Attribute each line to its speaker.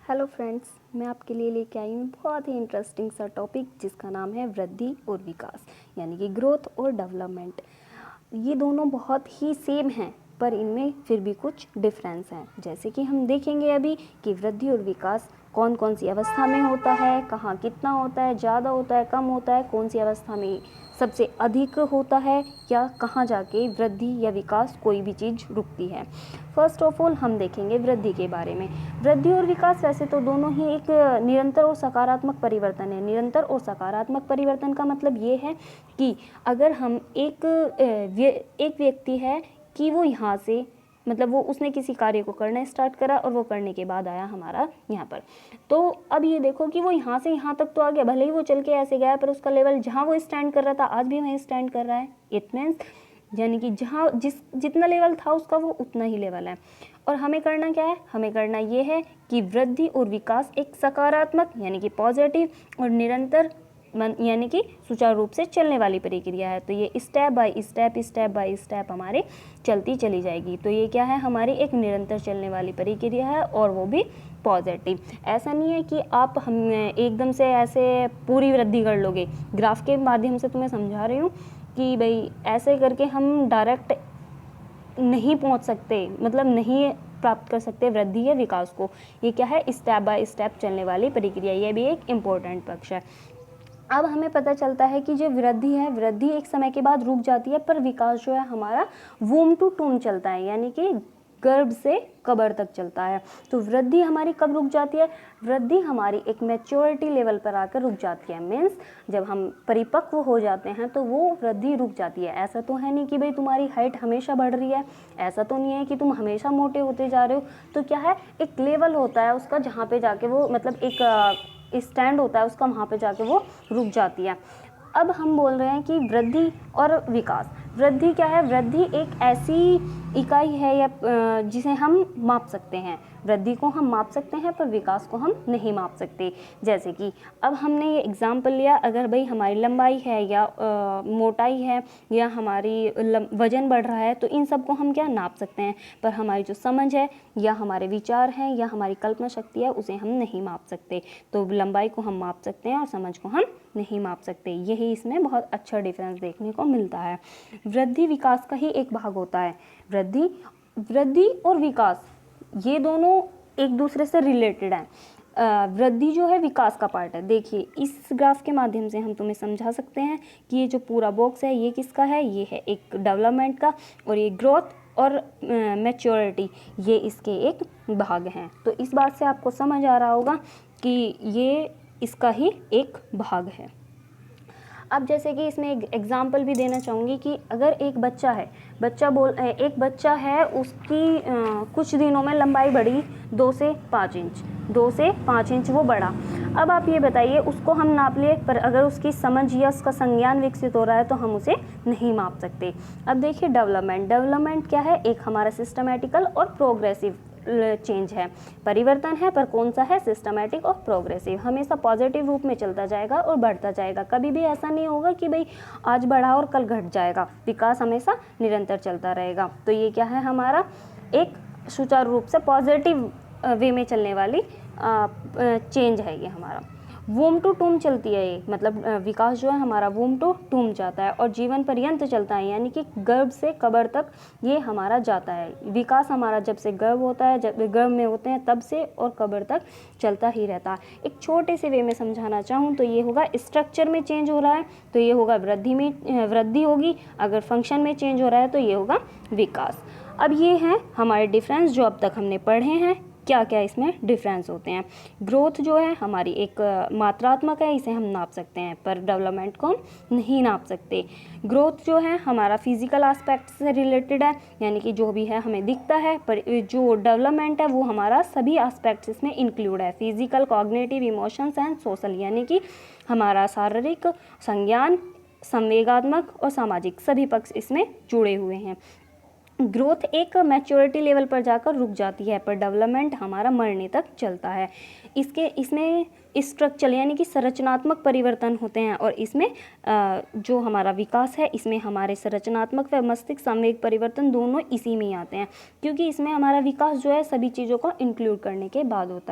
Speaker 1: Hello friends, मैं आपके लिए लेके आई हूँ बहुत ही इंटरेस्टिंग सा टॉपिक जिसका नाम है वृद्धि और विकास, यानी कि ग्रोथ और डेवलपमेंट। ये दोनों बहुत ही सेम हैं, पर इनमें फिर भी कुछ डिफरेंस हैं। जैसे कि हम देखेंगे अभी कि वृद्धि और विकास कौन कौन सी अवस्था में होता है, कहाँ कितना होता है, ज़्यादा होता है, कम होता है, कौन सी अवस्था में सबसे अधिक होता है, या कहाँ जाके वृद्धि या विकास कोई भी चीज़ रुकती है। फर्स्ट ऑफ ऑल हम देखेंगे वृद्धि के बारे में। वृद्धि और विकास वैसे तो दोनों ही एक निरंतर और सकारात्मक परिवर्तन है। निरंतर और सकारात्मक परिवर्तन का मतलब ये है कि अगर हम एक व्यक्ति है कि वो यहाँ से मतलब वो उसने किसी कार्य को करना स्टार्ट करा और वो करने के बाद आया हमारा यहाँ पर, तो अब ये देखो कि वो यहाँ से यहाँ तक तो आ गया, भले ही वो चल के ऐसे गया पर उसका लेवल जहाँ वो स्टैंड कर रहा था आज भी वहीं स्टैंड कर रहा है। इट मीन्स यानी कि जहाँ जितना लेवल था उसका वो उतना ही लेवल है। और हमें करना क्या है, हमें करना ये है कि वृद्धि और विकास एक सकारात्मक यानी कि पॉजिटिव और निरंतर यानी कि सुचारू रूप से चलने वाली प्रक्रिया है। तो ये स्टेप बाय स्टेप हमारे चलती चली जाएगी। तो ये क्या है, हमारी एक निरंतर चलने वाली प्रक्रिया है और वो भी पॉजिटिव। ऐसा नहीं है कि आप हम एकदम से ऐसे पूरी वृद्धि कर लोगे। ग्राफ के माध्यम से तुम्हें समझा रही हूँ कि भाई ऐसे करके हम डायरेक्ट नहीं पहुँच सकते, मतलब नहीं प्राप्त कर सकते वृद्धि या विकास को। ये क्या है, स्टेप बाय स्टेप चलने वाली प्रक्रिया, ये भी एक इम्पोर्टेंट पक्ष है। अब हमें पता चलता है कि जो वृद्धि है, वृद्धि एक समय के बाद रुक जाती है, पर विकास जो है हमारा वूम टू टूम चलता है, यानी कि गर्भ से कब्र तक चलता है। तो वृद्धि हमारी कब रुक जाती है, वृद्धि हमारी एक मैच्योरिटी लेवल पर आकर रुक जाती है। मीन्स जब हम परिपक्व हो जाते हैं तो वो वृद्धि रुक जाती है। ऐसा तो है नहीं कि भाई तुम्हारी हाइट हमेशा बढ़ रही है, ऐसा तो नहीं है कि तुम हमेशा मोटे होते जा रहे हो। तो क्या है, एक लेवल होता है उसका जहाँ पे जाके वो मतलब एक स्टैंड होता है उसका, वहाँ पे जाके वो रुक जाती है। अब हम बोल रहे हैं कि वृद्धि और विकास। वृद्धि क्या है, वृद्धि एक ऐसी इकाई है या जिसे हम माप सकते हैं। वृद्धि को हम माप सकते हैं पर विकास को हम नहीं माप सकते। जैसे कि अब हमने ये एग्जाम्पल लिया, अगर भाई हमारी लंबाई है या मोटाई है या हमारी वजन बढ़ रहा है, तो इन सब को हम क्या नाप सकते हैं, पर हमारी जो समझ है या हमारे विचार हैं या हमारी कल्पना शक्ति है उसे हम नहीं माप सकते। तो लंबाई को हम माप सकते हैं और समझ को हम नहीं माप सकते। यही इसमें बहुत अच्छा डिफरेंस देखने को मिलता है। वृद्धि विकास का ही एक भाग होता है। वृद्धि और विकास ये दोनों एक दूसरे से रिलेटेड हैं। वृद्धि जो है विकास का पार्ट है। देखिए इस ग्राफ के माध्यम से हम तुम्हें समझा सकते हैं कि ये जो पूरा बॉक्स है ये किसका है, ये है एक डेवलपमेंट का, और ये ग्रोथ और मैच्योरिटी ये इसके एक भाग हैं। तो इस बात से आपको समझ आ रहा होगा कि ये इसका ही एक भाग है। अब जैसे कि इसमें एक एग्जाम्पल भी देना चाहूँगी कि अगर एक बच्चा है, एक बच्चा है, उसकी कुछ दिनों में लंबाई बढ़ी 2 से 5 इंच, 2 से 5 इंच वो बढ़ा। अब आप ये बताइए, उसको हम नाप लिए, पर अगर उसकी समझ या उसका संज्ञान विकसित हो रहा है तो हम उसे नहीं माप सकते। अब देखिए डेवलपमेंट क्या है, एक हमारा सिस्टमेटिकल और प्रोग्रेसिव चेंज है, परिवर्तन है, पर कौन सा है, सिस्टमैटिक और प्रोग्रेसिव। हमेशा पॉजिटिव रूप में चलता जाएगा और बढ़ता जाएगा। कभी भी ऐसा नहीं होगा कि भाई आज बढ़ा और कल घट जाएगा। विकास हमेशा निरंतर चलता रहेगा। तो ये क्या है, हमारा एक सुचारू रूप से पॉजिटिव वे में चलने वाली चेंज है। ये हमारा वूम टू टूम चलती है। ये मतलब विकास जो है हमारा वूम टू टूम जाता है और जीवन पर्यंत चलता है, यानी कि गर्भ से कब्र तक ये हमारा जाता है। विकास हमारा जब से गर्भ होता है, जब गर्भ में होते हैं तब से और कब्र तक चलता ही रहता है। एक छोटे से वे में समझाना चाहूँ तो ये होगा, स्ट्रक्चर में चेंज हो रहा है तो ये होगा वृद्धि होगी, अगर फंक्शन में चेंज हो रहा है तो ये होगा विकास। अब ये हैं हमारे डिफरेंस जो अब तक हमने पढ़े हैं। क्या क्या इसमें डिफरेंस होते हैं। ग्रोथ जो है हमारी एक मात्रात्मक है, इसे हम नाप सकते हैं, पर डेवलपमेंट को हम नहीं नाप सकते। ग्रोथ जो है हमारा फिजिकल एस्पेक्ट से रिलेटेड है, यानी कि जो भी है हमें दिखता है, पर जो डेवलपमेंट है वो हमारा सभी एस्पेक्ट्स इसमें इंक्लूड है, physical, cognitive, emotions and social, यानी कि हमारा शारीरिक, संज्ञान, संवेगात्मक और सामाजिक सभी पक्ष इसमें जुड़े हुए हैं। ग्रोथ एक मैच्योरिटी लेवल पर जाकर रुक जाती है, पर डेवलपमेंट हमारा मरने तक चलता है। इसमें स्ट्रक्चर यानी कि संरचनात्मक परिवर्तन होते हैं, और इसमें जो हमारा विकास है इसमें हमारे संरचनात्मक व मस्तिष्क संवेग परिवर्तन दोनों इसी में आते हैं, क्योंकि इसमें हमारा विकास जो है सभी चीज़ों को इंक्लूड करने के बाद होता है।